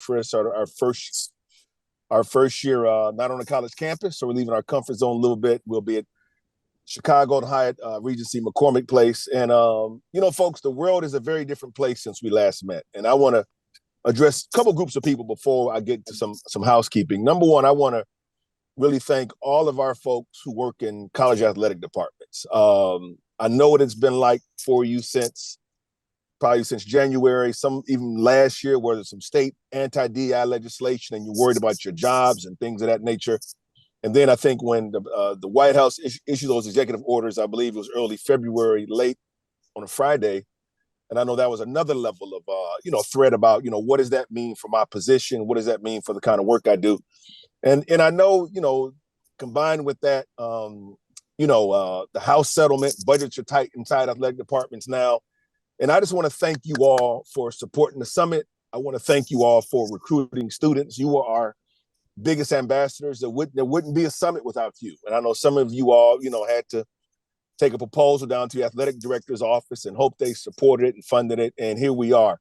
for us our first year not on a college campus, so we're leaving our comfort zone a little bit. We'll be at Chicago, the Hyatt Regency McCormick Place. And, folks, the world is a very different place since we last met. And I want to address a couple groups of people before I get to some housekeeping. Number one, I want to really thank all of our folks who work in college athletic departments. I know what it's been like for you probably since January, some even last year, where there's some state anti-DEI legislation and you're worried about your jobs and things of that nature. And then I think when the White House issued those executive orders, I believe it was early February, late on a Friday. And I know that was another level of, threat about, what does that mean for my position? What does that mean for the kind of work I do? And I know, combined with that, the House settlement, budgets are tight inside athletic departments now. And I just want to thank you all for supporting the summit. I want to thank you all for recruiting students. You are our biggest ambassadors. There wouldn't be a summit without you. And I know some of you all, had to take a proposal down to the athletic director's office and hope they supported it and funded it. And here we are.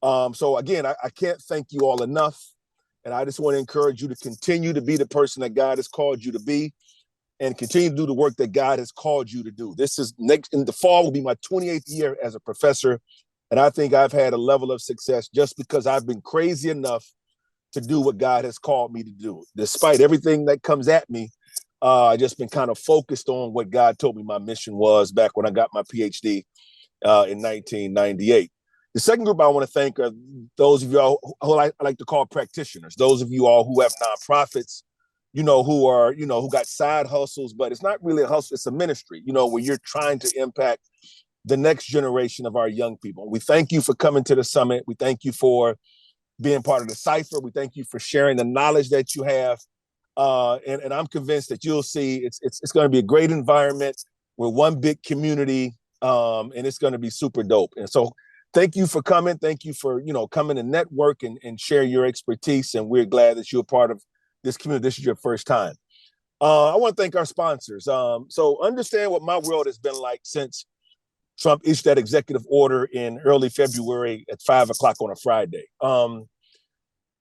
So again, I can't thank you all enough. And I just want to encourage you to continue to be the person that God has called you to be and continue to do the work that God has called you to do. This is in the fall will be my 28th year as a professor. And I think I've had a level of success just because I've been crazy enough to do what God has called me to do. Despite everything that comes at me, I just been kind of focused on what God told me my mission was back when I got my PhD in 1998. The second group I want to thank are those of you all who I like to call practitioners, those of you all who have nonprofits, who got side hustles, but it's not really a hustle, it's a ministry, where you're trying to impact the next generation of our young people. We thank you for coming to the summit. We thank you for being part of the Cypher. We thank you for sharing the knowledge that you have. And I'm convinced that you'll see it's going to be a great environment. We're one big community, and it's going to be super dope. And so thank you for coming. Thank you for, coming to network and share your expertise. And we're glad that you're a part of this community. This is your first time. I want to thank our sponsors. So understand what my world has been like since Trump issued that executive order in early February at 5 o'clock on a Friday.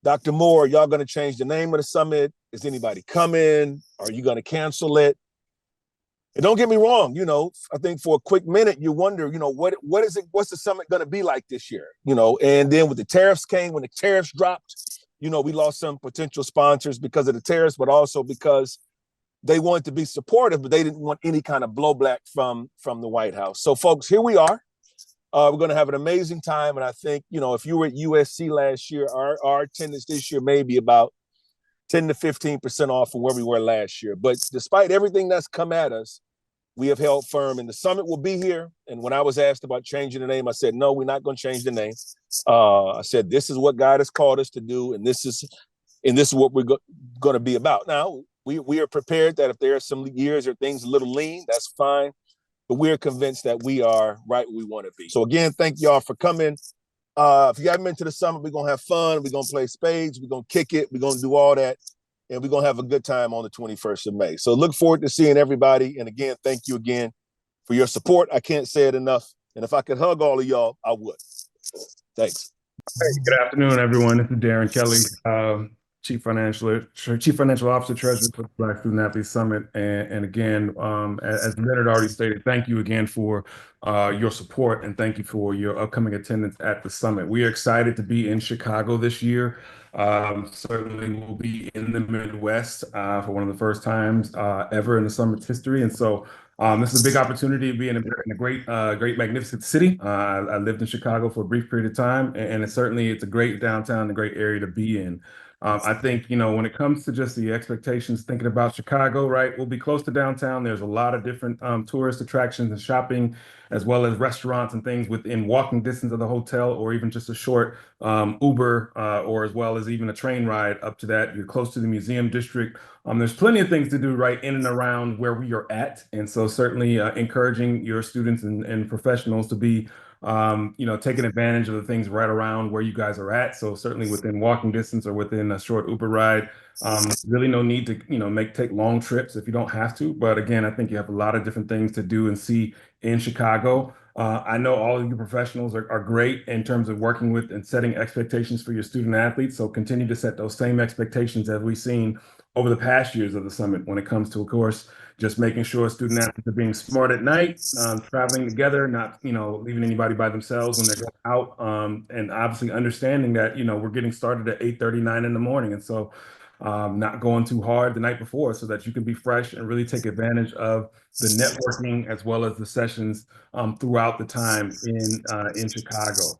Dr. Moore, y'all going to change the name of the summit? Is anybody coming? Are you going to cancel it? And don't get me wrong, I think for a quick minute, you wonder, what is it? What's the summit going to be like this year? And then when the tariffs dropped, we lost some potential sponsors because of the tariffs, but also because they wanted to be supportive, but they didn't want any kind of blowback from the White House. So folks, here we are. We're going to have an amazing time. And I think, if you were at USC last year, our attendance this year may be about 10 to 15% off from where we were last year. But despite everything that's come at us, we have held firm and the summit will be here. And when I was asked about changing the name, I said, no, we're not going to change the name. I said, this is what God has called us to do. And this is what we're going to be about. Now, we are prepared that if there are some years or things a little lean, that's fine. But we're convinced that we are right where we want to be. So again, thank y'all for coming. If you haven't been to the summit, we're going to have fun. We're going to play spades. We're going to kick it. We're going to do all that. And we're going to have a good time on the 21st of May. So look forward to seeing everybody. And again, thank you again for your support. I can't say it enough. And if I could hug all of y'all, I would. Thanks. Hey, good afternoon, everyone. This is Darren Kelly, Chief Financial Officer, Treasurer for the Black Student Athlete Summit. And again, as Leonard already stated, thank you again for your support and thank you for your upcoming attendance at the summit. We are excited to be in Chicago this year. Certainly we'll be in the Midwest for one of the first times ever in the summit's history. And so this is a big opportunity to be in a great, magnificent city. I lived in Chicago for a brief period of time, and it's a great downtown, a great area to be in. I think, when it comes to just the expectations, thinking about Chicago, right, we'll be close to downtown. There's a lot of different tourist attractions and shopping, as well as restaurants and things within walking distance of the hotel, or even just a short Uber, or as well as even a train ride up to that. You're close to the museum district. There's plenty of things to do right in and around where we are at. And so certainly encouraging your students and professionals to be taking advantage of the things right around where you guys are at. So certainly within walking distance or within a short Uber ride, really no need to, take long trips if you don't have to. But again, I think you have a lot of different things to do and see in Chicago. I know all of you professionals are great in terms of working with and setting expectations for your student athletes. So continue to set those same expectations as we've seen over the past years of the summit when it comes to, of course, just making sure student athletes are being smart at night, traveling together, not, leaving anybody by themselves when they're going out, and obviously understanding that, we're getting started at 8:39 in the morning. And so not going too hard the night before so that you can be fresh and really take advantage of the networking as well as the sessions throughout the time in Chicago.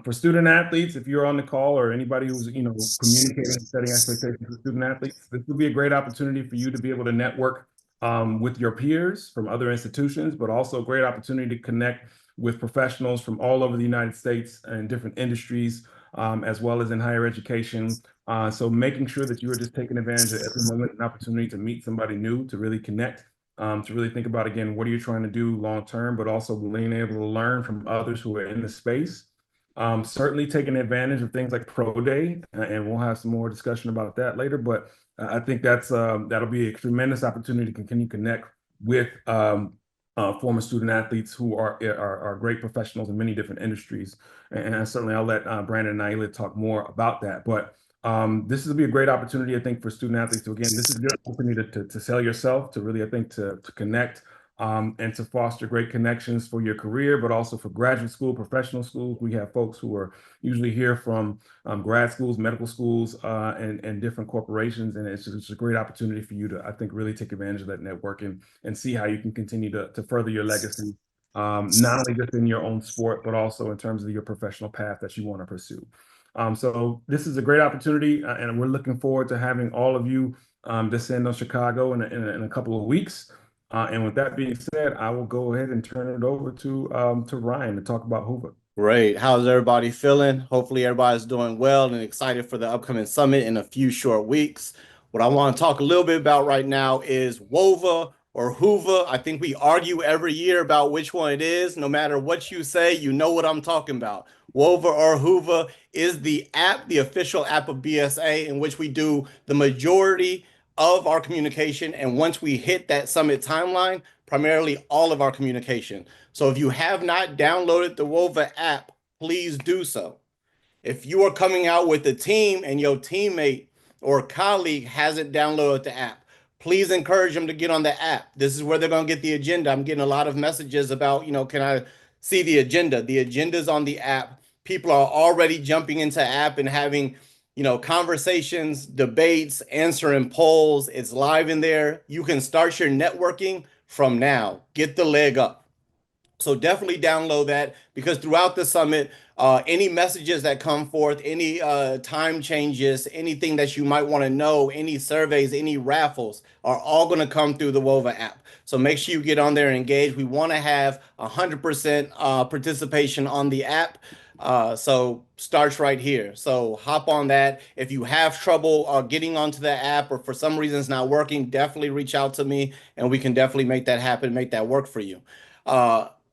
For student athletes, if you're on the call or anybody who's communicating, setting expectations for student athletes, this would be a great opportunity for you to be able to network with your peers from other institutions, but also a great opportunity to connect with professionals from all over the United States and different industries, as well as in higher education. So making sure that you are just taking advantage of every moment and opportunity to meet somebody new, to really connect, to really think about, again, what are you trying to do long term, but also being able to learn from others who are in the space. Certainly taking advantage of things like Pro Day, and we'll have some more discussion about that later. But I think that'll be a tremendous opportunity to continue to connect with former student athletes who are great professionals in many different industries. And certainly I'll let Brandon and Naila talk more about that. But this will be a great opportunity, I think, for student athletes to, again, this is your opportunity to sell yourself, to really, I think, to connect and to foster great connections for your career, but also for graduate school, professional schools. We have folks who are usually here from grad schools, medical schools, and different corporations. And it's just a great opportunity for you to, I think, really take advantage of that networking and see how you can continue to further your legacy, not only just in your own sport, but also in terms of your professional path that you want to pursue. So this is a great opportunity, and we're looking forward to having all of you descend on Chicago in a couple of weeks. And with that being said, I will go ahead and turn it over to Ryan to talk about Hoover. Great. How's everybody feeling? Hopefully everybody's doing well and excited for the upcoming summit in a few short weeks. What I want to talk a little bit about right now is WOVA or Hoover. I think we argue every year about which one it is. No matter what you say, you know what I'm talking about. WOVA or Hoover is the app, the official app of BSA, in which we do the majority of our communication. And once we hit that summit timeline, primarily all of our communication. So if you have not downloaded the WOVA app, please do so. If you are coming out with a team and your teammate or colleague hasn't downloaded the app, please encourage them to get on the app. This is where they're going to get the agenda. I'm getting a lot of messages about, can I see the agenda? The agenda's on the app. People are already jumping into app and having, conversations, debates, answering polls. It's live in there. You can start your networking from now. Get the leg up. So definitely download that, because throughout the summit, any messages that come forth, any time changes, anything that you might want to know, any surveys, any raffles are all going to come through the WOVA app. So make sure you get on there and engage. We want to have 100% participation on the app. So starts right here. So hop on that. If you have trouble getting onto the app, or for some reason it's not working, definitely reach out to me and we can definitely make that happen, make that work for you.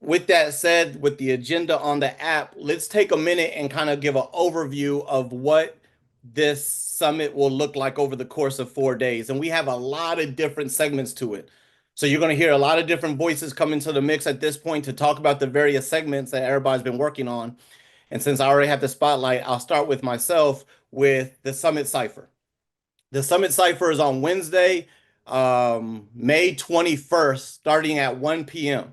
With that said, with the agenda on the app, let's take a minute and kind of give an overview of what this summit will look like over the course of 4 days. And we have a lot of different segments to it. So you're going to hear a lot of different voices come into the mix at this point to talk about the various segments that everybody's been working on. And since I already have the spotlight, I'll start with myself with the Summit Cypher. The Summit Cypher is on Wednesday, May 21st, starting at 1 p.m.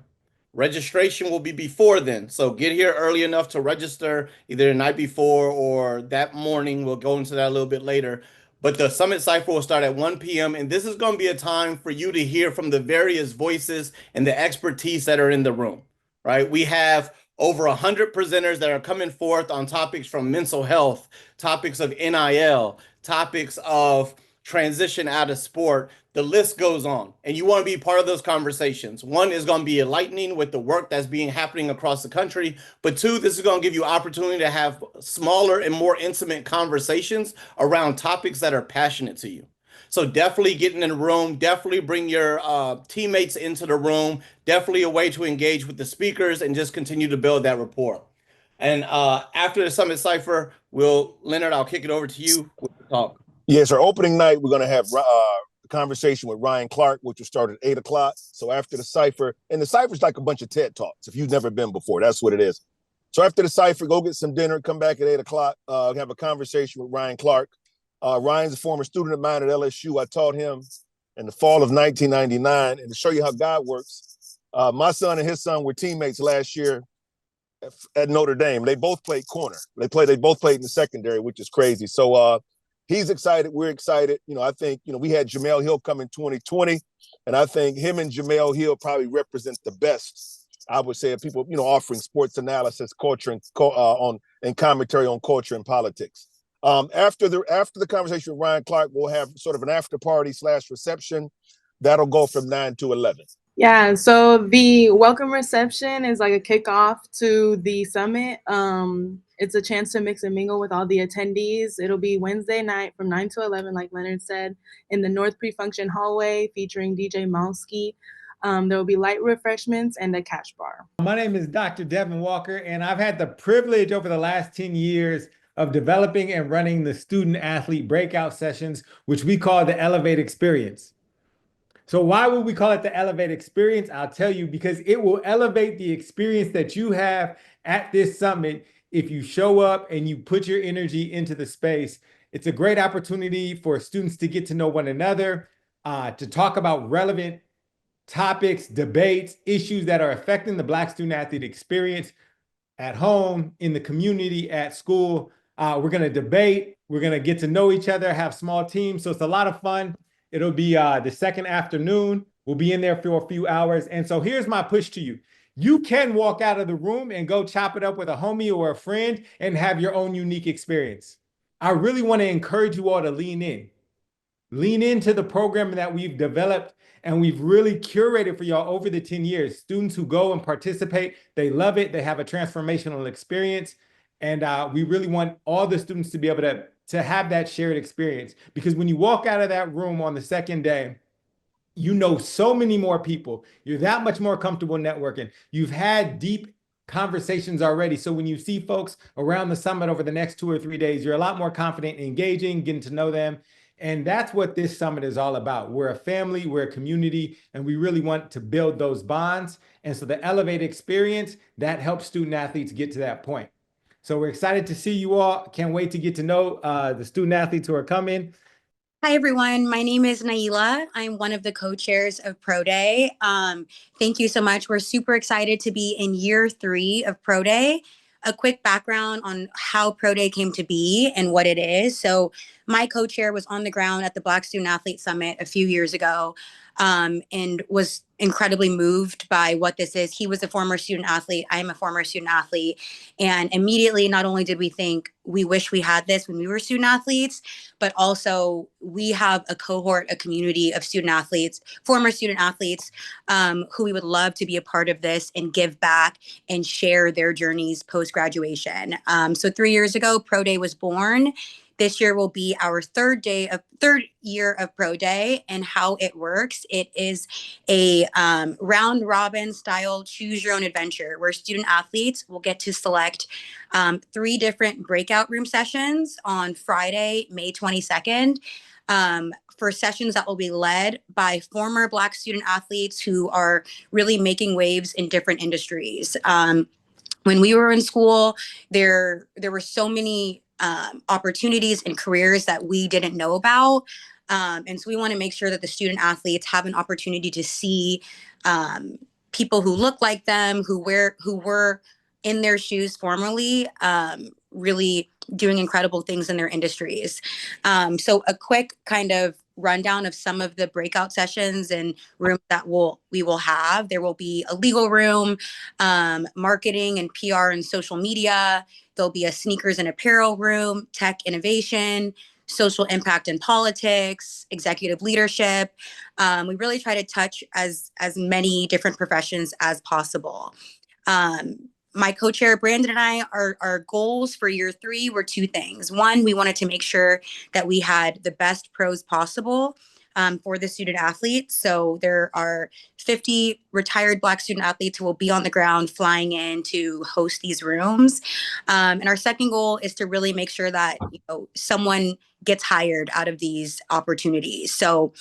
Registration will be before then, so get here early enough to register either the night before or that morning. We'll go into that a little bit later. But the Summit Cypher will start at 1 p.m. And this is going to be a time for you to hear from the various voices and the expertise that are in the room, right? We have over 100 presenters that are coming forth on topics from mental health, topics of NIL, topics of transition out of sport. The list goes on, and you want to be part of those conversations. One is going to be enlightening with the work that's happening across the country, but two, this is going to give you opportunity to have smaller and more intimate conversations around topics that are passionate to you. So definitely get in the room, definitely bring your teammates into the room, definitely a way to engage with the speakers and just continue to build that rapport. And after the Summit Cypher, Leonard, I'll kick it over to you with the talk. Yes, our opening night, we're going to have conversation with Ryan Clark, which will start at 8 o'clock. So after the cipher, and the cipher's like a bunch of TED Talks. If you've never been before, that's what it is. So after the cipher, go get some dinner, come back at 8 o'clock, have a conversation with Ryan Clark. Ryan's a former student of mine at LSU. I taught him in the fall of 1999. And to show you how God works, my son and his son were teammates last year at Notre Dame. They both played corner. They both played in the secondary, which is crazy. So he's excited. We're excited. I think, we had Jamel Hill come in 2020, and I think him and Jamel Hill probably represent the best, I would say, of people, offering sports analysis, culture, and commentary on culture and politics. After the conversation with Ryan Clark, we'll have sort of an after party / reception. That'll go from 9 to 11. Yeah, so the welcome reception is like a kickoff to the summit. It's a chance to mix and mingle with all the attendees. It'll be Wednesday night from 9 to 11, like Leonard said, in the North Pre-Function hallway featuring DJ Malski. There will be light refreshments and a cash bar. My name is Dr. Devin Walker, and I've had the privilege over the last 10 years of developing and running the student athlete breakout sessions, which we call the Elevate Experience. So why would we call it the Elevate Experience? I'll tell you, because it will elevate the experience that you have at this summit if you show up and you put your energy into the space. It's a great opportunity for students to get to know one another, to talk about relevant topics, debates, issues that are affecting the Black student athlete experience at home, in the community, at school. We're going to debate. We're going to get to know each other, have small teams. So it's a lot of fun. It'll be the second afternoon. We'll be in there for a few hours. And so here's my push to you. You can walk out of the room and go chop it up with a homie or a friend and have your own unique experience. I really want to encourage you all to lean in. Lean into the program that we've developed and we've really curated for y'all over the 10 years. Students who go and participate, they love it. They have a transformational experience. And we really want all the students to be able to have that shared experience. Because when you walk out of that room on the second day, you know so many more people. You're that much more comfortable networking. You've had deep conversations already. So when you see folks around the summit over the next 2 or 3 days, you're a lot more confident in engaging, getting to know them. And that's what this summit is all about. We're a family, we're a community, and we really want to build those bonds. And so the Elevate Experience, that helps student athletes get to that point. So we're excited to see you all. Can't wait to get to know the student athletes who are coming. Hi, everyone. My name is Naila. I'm one of the co-chairs of Pro Day. Thank you so much. We're super excited to be in year 3 of Pro Day. A quick background on how Pro Day came to be and what it is. So my co-chair was on the ground at the Black Student Athlete Summit a few years ago and was incredibly moved by what this is. He was a former student athlete. I am a former student athlete. And immediately, not only did we think, we wish we had this when we were student athletes, but also we have a cohort, a community of student athletes, former student athletes, who we would love to be a part of this and give back and share their journeys post-graduation. So 3 years ago, Pro Day was born. This year will be our third year of Pro Day, and how it works. It is a round robin style choose your own adventure where student athletes will get to select 3 different breakout room sessions on Friday, May 22nd. For sessions that will be led by former Black student athletes who are really making waves in different industries. When we were in school, there were so many opportunities and careers that we didn't know about. And so we want to make sure that the student athletes have an opportunity to see people who look like them, who were in their shoes formerly, really doing incredible things in their industries. So a quick kind of rundown of some of the breakout sessions and rooms that we will have. There will be a legal room, marketing and PR and social media. There'll be a sneakers and apparel room, tech innovation, social impact and politics, executive leadership. We really try to touch as many different professions as possible. My co-chair, Brandon, and I, our goals for year 3 were 2 things. One, we wanted to make sure that we had the best pros possible for the student athletes. So there are 50 retired Black student athletes who will be on the ground flying in to host these rooms. And our second goal is to really make sure that someone gets hired out of these opportunities. So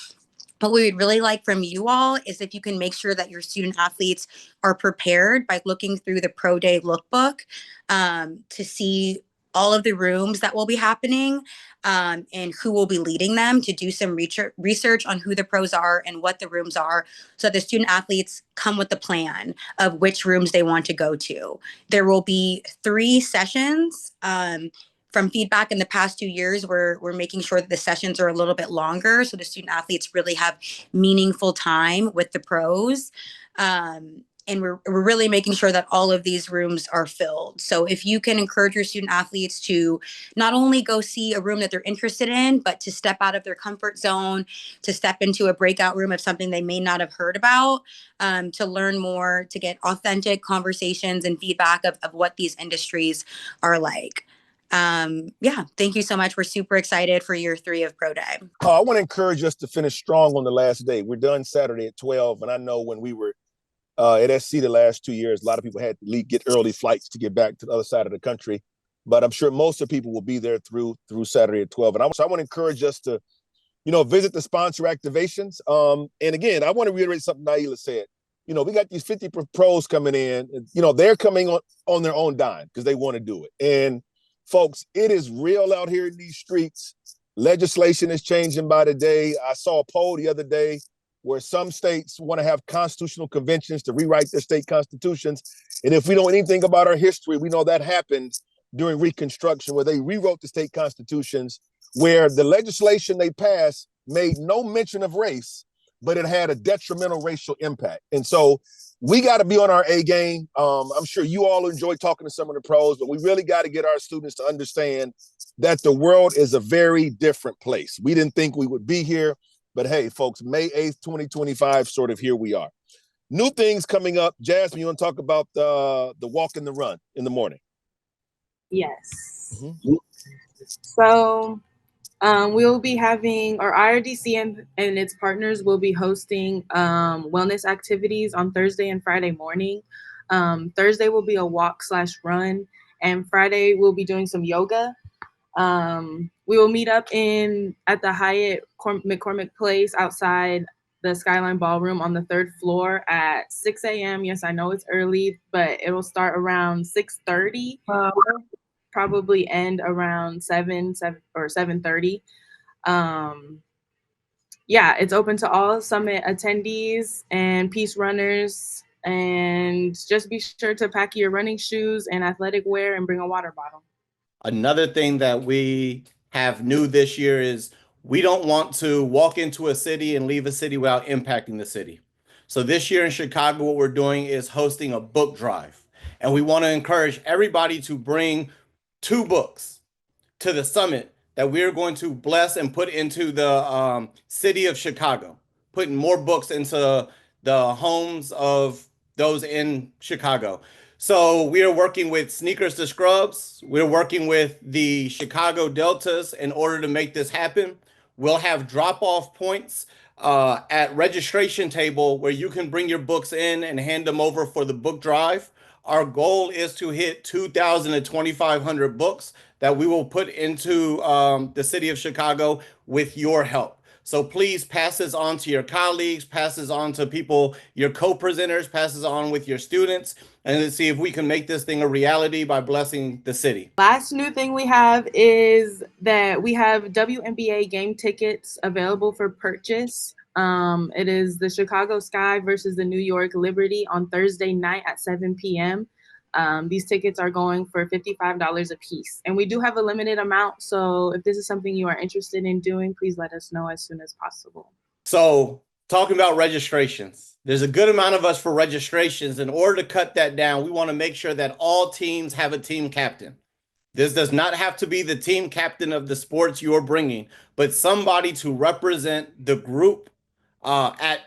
What we would really like from you all is if you can make sure that your student athletes are prepared by looking through the Pro Day lookbook to see all of the rooms that will be happening and who will be leading them, to do some research on who the pros are and what the rooms are, so that the student athletes come with the plan of which rooms they want to go to. There will be 3 sessions. From feedback in the past 2 years, we're making sure that the sessions are a little bit longer, so the student athletes really have meaningful time with the pros. And we're really making sure that all of these rooms are filled. So if you can encourage your student athletes to not only go see a room that they're interested in, but to step out of their comfort zone, to step into a breakout room of something they may not have heard about, to learn more, to get authentic conversations and feedback of what these industries are like. Yeah, thank you so much. We're super excited for year 3 of Pro Day. I want to encourage us to finish strong on the last day. We're done Saturday at 12. And I know when we were at SC the last 2 years, a lot of people had to get early flights to get back to the other side of the country. But I'm sure most of the people will be there through Saturday at 12. And I want to encourage us to, visit the sponsor activations. And again, I want to reiterate something Naila said. We got these 50 pros coming in. And, they're coming on their own dime because they want to do it. And folks, it is real out here in these streets. Legislation is changing by the day. I saw a poll the other day where some states want to have constitutional conventions to rewrite their state constitutions. And if we know anything about our history, we know that happened during Reconstruction, where they rewrote the state constitutions, where the legislation they passed made no mention of race, but it had a detrimental racial impact. And so we got to be on our A game. I'm sure you all enjoy talking to some of the pros, but we really got to get our students to understand that the world is a very different place. We didn't think we would be here, but hey, folks, May 8th, 2025, sort of here we are. New things coming up. Jasmine, you want to talk about the walk and the run in the morning? Yes. Mm-hmm. So we'll be having, our IRDC and its partners will be hosting wellness activities on Thursday and Friday morning. Thursday will be a walk/run, and Friday we'll be doing some yoga. We will meet up at the Hyatt McCormick Place outside the Skyline Ballroom on the 3rd floor at 6 a.m. Yes, I know it's early, but it will start around 6:30. Probably end around 7 or 7:30. Yeah, it's open to all Summit attendees and Peace runners. And just be sure to pack your running shoes and athletic wear and bring a water bottle. Another thing that we have new this year is we don't want to walk into a city and leave a city without impacting the city. So this year in Chicago, what we're doing is hosting a book drive. And we want to encourage everybody to bring 2 books to the summit that we're going to bless and put into the city of Chicago, putting more books into the homes of those in Chicago. So we are working with Sneakers to Scrubs. We're working with the Chicago Deltas in order to make this happen. We'll have drop-off points at registration table where you can bring your books in and hand them over for the book drive. Our goal is to hit 2,000 to 2,500 books that we will put into the city of Chicago with your help. So please pass this on to your colleagues, pass this on to people, your co-presenters, pass this on with your students, and let's see if we can make this thing a reality by blessing the city. Last new thing we have is that we have WNBA game tickets available for purchase. It is the Chicago Sky versus the New York Liberty on Thursday night at 7 p.m. These tickets are going for $55 a piece. And we do have a limited amount. So if this is something you are interested in doing, please let us know as soon as possible. So talking about registrations, there's a good amount of us for registrations. In order to cut that down, we want to make sure that all teams have a team captain. This does not have to be the team captain of the sports you're bringing, but somebody to represent the group at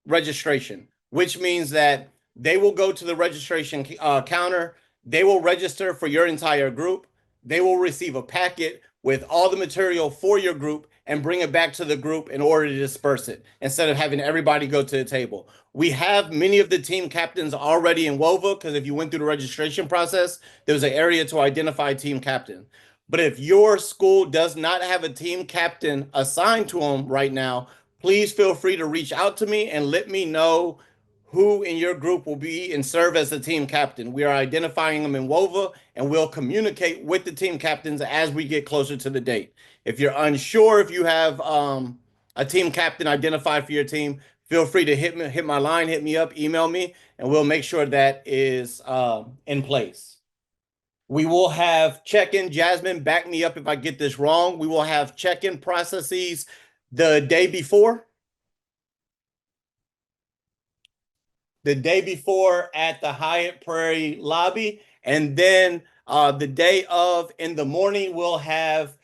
registration, which means that they will go to the registration counter. They will register for your entire group. They will receive a packet with all the material for your group and bring it back to the group in order to disperse it instead of having everybody go to the table. We have many of the team captains already in WOVA because if you went through the registration process, there was an area to identify team captain. But if your school does not have a team captain assigned to them right now, please feel free to reach out to me and let me know who in your group will be and serve as the team captain. We are identifying them in WOVA, and we'll communicate with the team captains as we get closer to the date. If you're unsure if you have a team captain identified for your team, feel free to hit my line, hit me up, email me, and we'll make sure that is in place. We will have check-in. Jasmine, back me up if I get this wrong. We will have check-in processes the day before. The day before at the Hyatt Prairie lobby. And then the day of in the morning, we'll have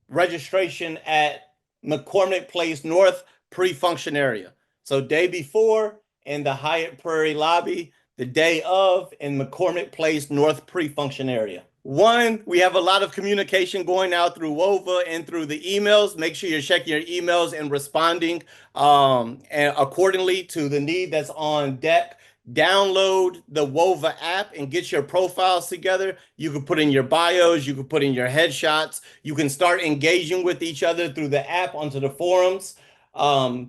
registration at McCormick Place North pre-function area. So day before in the Hyatt Prairie lobby, the day of in McCormick Place North pre-function area. One, we have a lot of communication going out through WOVA and through the emails. Make sure you're checking your emails and responding and accordingly to the need that's on deck. Download the WOVA app and get your profiles together. You can put in your bios, you can put in your headshots, you can start engaging with each other through the app onto the forums.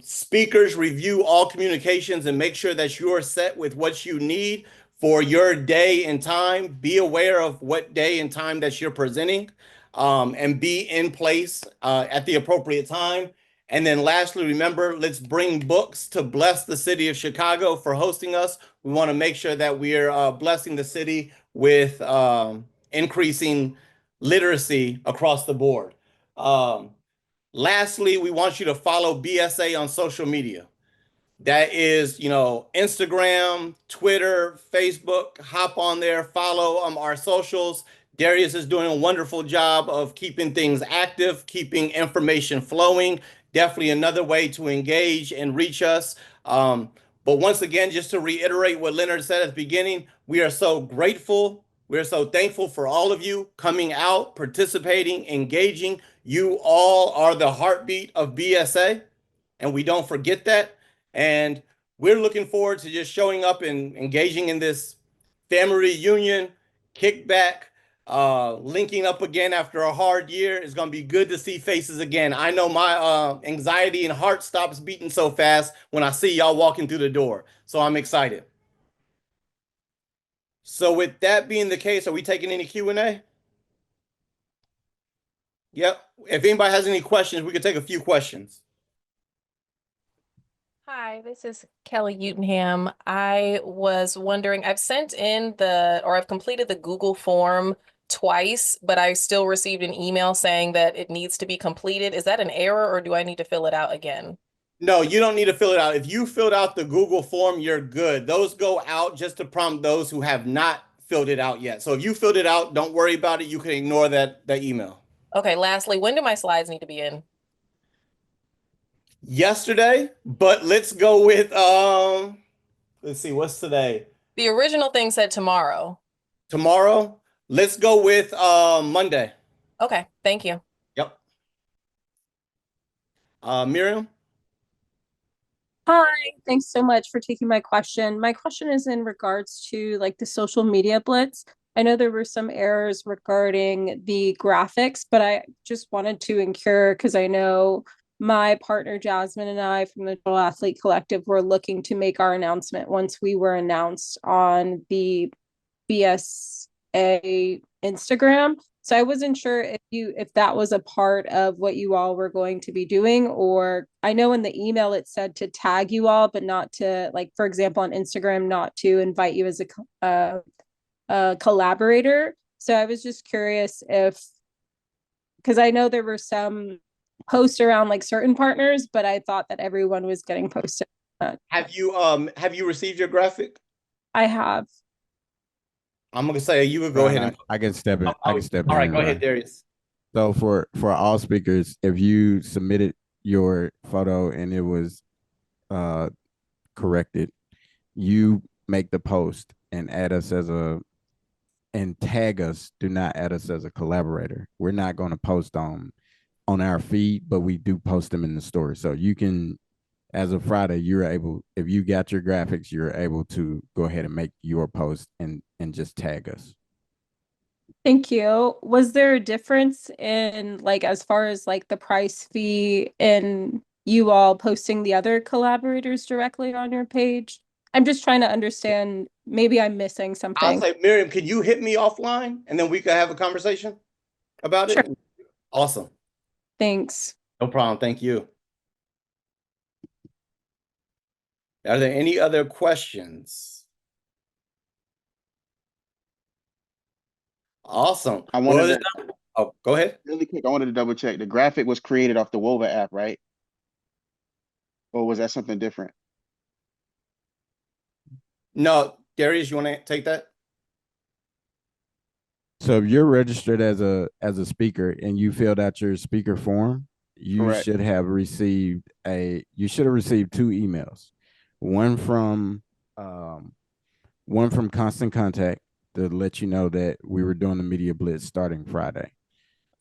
Speakers review all communications and make sure that you're set with what you need for your day and time. Be aware of what day and time that you're presenting and be in place at the appropriate time. And then lastly, remember, let's bring books to bless the city of Chicago for hosting us. We want to make sure that we're blessing the city with increasing literacy across the board. Lastly, we want you to follow BSA on social media. That is, Instagram, Twitter, Facebook. Hop on there, follow our socials. Darius is doing a wonderful job of keeping things active, keeping information flowing. Definitely another way to engage and reach us. But once again, just to reiterate what Leonard said at the beginning, we are so grateful. We're so thankful for all of you coming out, participating, engaging. You all are the heartbeat of BSA, and we don't forget that. And we're looking forward to just showing up and engaging in this family reunion, kickback, linking up again after a hard year. It's going to be good to see faces again. I know my anxiety and heart stops beating so fast when I see y'all walking through the door. So I'm excited. So with that being the case, are we taking any Q&A? Yep. If anybody has any questions, we can take a few questions. Hi, this is Kelly Utenham. I was wondering, I've sent in I've completed the Google form twice, but I still received an email saying that it needs to be completed. Is that an error or do I need to fill it out again? No, you don't need to fill it out. If you filled out the Google form, you're good. Those go out just to prompt those who have not filled it out yet. So if you filled it out, don't worry about it. You can ignore that email. Okay, lastly, when do my slides need to be in? Yesterday, but let's go with let's see, what's today? The original thing said tomorrow. Tomorrow? Let's go with Monday. Okay, thank you. Yep. Miriam? Hi, thanks so much for taking my question. My question is in regards to like the social media blitz. I know there were some errors regarding the graphics, but I just wanted to incur because I know my partner Jasmine and I from the Dual Athlete Collective were looking to make our announcement once we were announced on the BSA Instagram. So I wasn't sure if that was a part of what you all were going to be doing, or I know in the email it said to tag you all, but not to, like, for example, on Instagram, not to invite you as a collaborator. So I was just curious because I know there were some posts around like certain partners, but I thought that everyone was getting posted. Have you received your graphic? I have. I'm gonna say you would go ahead and I can step in. I can step in. all right, go ahead, Darius. So for all speakers, if you submitted your photo and it was corrected, you make the post and add us and tag us. Do not add us as a collaborator. We're not going to post on our feed, but we do post them in the story. So you can, as of Friday, you're able, if you got your graphics, you're able to go ahead and make your post and just tag us. Thank you. Was there a difference in like as far as like the price fee in you all posting the other collaborators directly on your page? I'm just trying to understand. Maybe I'm missing I'll something. say, Miriam, can you hit me offline and then we can have a conversation about Sure. it? Awesome. Thanks. No problem. Thank you. Are there any other questions? Awesome. I wanted Well, to oh, go ahead. really quick. I wanted to double check. The graphic was created off the Wova app, right? Or was that something different? No, Darius, you want to take that? So if you're registered as a speaker and you filled out your speaker form, you Correct. should have received two emails. One from Constant Contact to let you know that we were doing the media blitz starting Friday.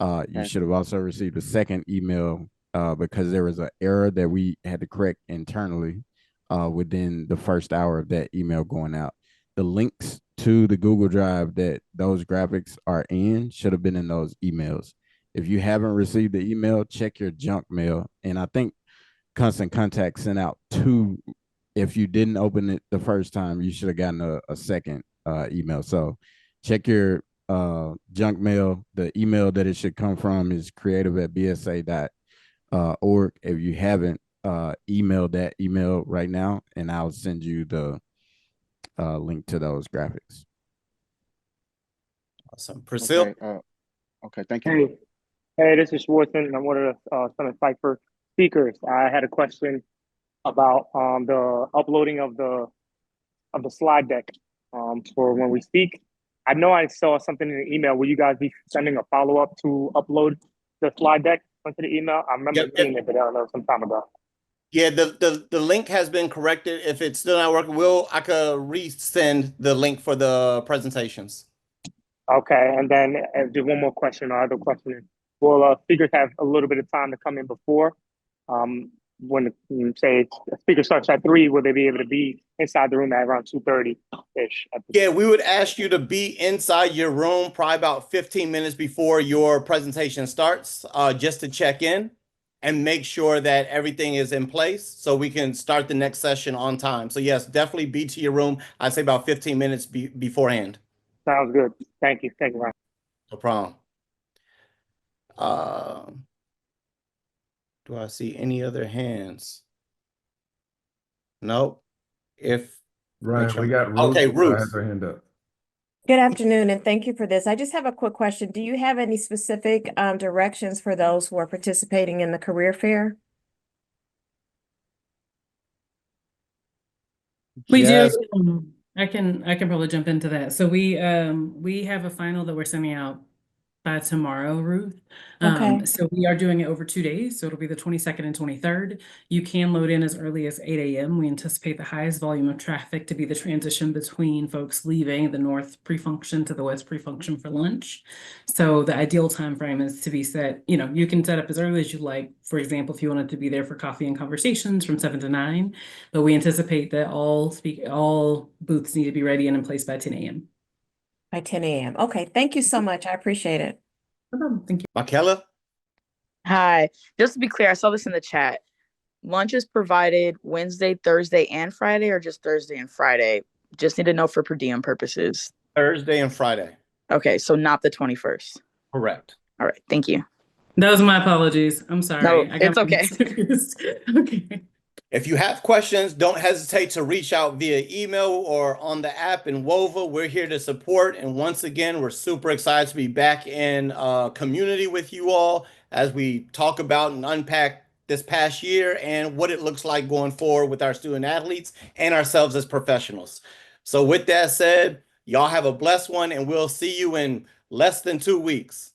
You Okay. should have also received a second email because there was an error that we had to correct internally within the first hour of that email going out. The links to the Google Drive that those graphics are in should have been in those emails. If you haven't received the email, check your junk mail. And I think Constant Contact sent out two. If you didn't open it the first time, you should have gotten a second email. So check your junk mail. The email that it should come from is creative@bsa.org. If you haven't, email that email right now, and I'll send you the link to those graphics. Awesome. Priscilla? Okay, thank you. Hey, this is Schwartzen. I'm one of the Summit Cypher speakers. I had a question about the uploading of the slide deck for when we speak. I know I saw something in the email. Will you guys be sending a follow-up to upload the slide deck onto the email? I remember seeing it, but I don't know, some time ago. Yeah, the link has been corrected. If it's still not working, I could resend the link for the presentations. Okay, and then just one more question. Or other question: will speakers have a little bit of time to come in before? When say a speaker starts at 3, will they be able to be inside the room at around 2:30-ish? Yeah, we would ask you to be inside your room probably about 15 minutes before your presentation starts, just to check in and make sure that everything is in place so we can start the next session on time. So yes, definitely be to your room. I'd say about 15 minutes beforehand. Sounds good. Thank you. Thank you, Ryan. No problem. Do I see any other hands? Nope. Ryan, we got Ruth. Okay, Ruth has her hand up. Good afternoon, and thank you for this. I just have a quick question. Do you have any specific directions for those who are participating in the career fair? We Yes. do. I can probably jump into that. So we have a final that we're sending out by tomorrow, Ruth. Okay. So we are doing it over 2 days. So it'll be the 22nd and 23rd. You can load in as early as 8 a.m. We anticipate the highest volume of traffic to be the transition between folks leaving the north pre-function to the west pre-function for lunch. So the ideal time frame is to be set, you can set up as early as you like. For example, if you wanted to be there for coffee and conversations from 7 to 9, but we anticipate that all booths need to be ready and in place by 10 a.m. By 10 a.m. Okay, thank you so much. I appreciate it. No problem. Thank you. Michaela? Hi, just to be clear, I saw this in the chat. Lunch is provided Wednesday, Thursday, and Friday, or just Thursday and Friday? Just need to know for per diem purposes. Thursday and Friday. Okay, so not the 21st. Correct. All right, thank you. Those are my apologies. I'm sorry. No, I got it's okay. Okay. If you have questions, don't hesitate to reach out via email or on the app in Wova. We're here to support. And once again, we're super excited to be back in community with you all as we talk about and unpack this past year and what it looks like going forward with our student athletes and ourselves as professionals. So with that said, y'all have a blessed one, and we'll see you in less than 2 weeks.